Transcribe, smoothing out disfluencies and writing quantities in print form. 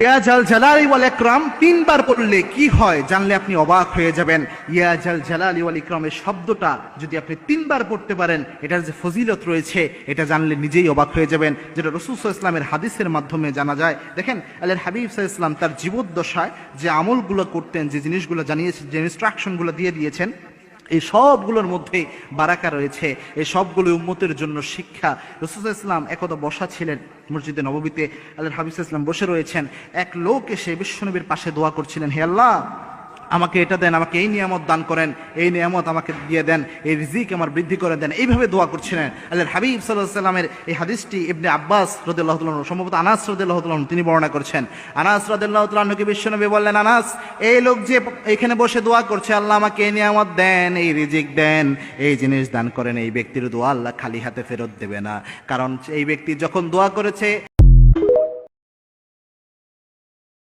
ইয়া জাল জালালি ওয়াল ইকরাম তিনবার পড়লে কি হয় জানলে আপনি অবাক হয়ে যাবেন। ইয়া জাল জালালি ওয়াল ইকরামের শব্দটা যদি আপনি তিনবার পড়তে পারেন, এটার যে ফজিলত রয়েছে এটা জানলে নিজেই অবাক হয়ে যাবেন, যেটা রাসূল সাল্লাল্লাহু আলাইহি ওয়াসাল্লামের হাদিসের মাধ্যমে জানা যায়। দেখেন আল্লাহর হাবিব সাল্লাল্লাহু আলাইহি ওয়াসাল্লাম তার জীবদ্দশায় যে আমলগুলো করতেন, যে জিনিসগুলো জানিয়েছেন, যে ইনস্ট্রাকশনগুলো দিয়ে দিয়েছেন, এই সবগুলোর মধ্যে বারাকা রয়েছে। এই সবগুলো উম্মতের জন্য শিক্ষা। রাসূল সাল্লাল্লাহু আলাইহি ওয়াসাল্লাম একদা বসা ছিলেন মসজিদে নববীতে, আল্লাহর হাবিব সাল্লাল্লাহু আলাইহি ওয়াসাল্লাম বসে রয়েছেন। এক লোক এসে বিশ্বনবীর পাশে দোয়া করছিলেন, হে আল্লাহ আমাকে এটা দেন, আমাকে এই নিয়ামত দান করেন, এই নিয়ামত আমাকে দিয়ে দেন, এই রিজিক আমার বৃদ্ধি করে দেন, এইভাবে দোয়া করছিলেন। আল্লাহর হাবিব সাল্লাল্লাহু আলাইহি ওয়াসাল্লামের এই হাদিসটি ইবনে আব্বাস রাদিয়াল্লাহু তাআলা আনহু, সম্ভবত আনাস রাদিয়াল্লাহু তাআলা আনহু তিনি বর্ণনা করছেন। আনাস রাদিয়াল্লাহু তাআলা আনহুকে বিশ্বনবী বললেন, আনাস এই লোক যে এখানে বসে দোয়া করছে, আল্লাহ আমাকে এই নিয়ামত দেন, এই রিজিক দেন, এই জিনিস দান করেন, এই ব্যক্তির দোয়া আল্লাহ খালি হাতে ফেরত দেবে না। কারণ এই ব্যক্তি যখন দোয়া করেছে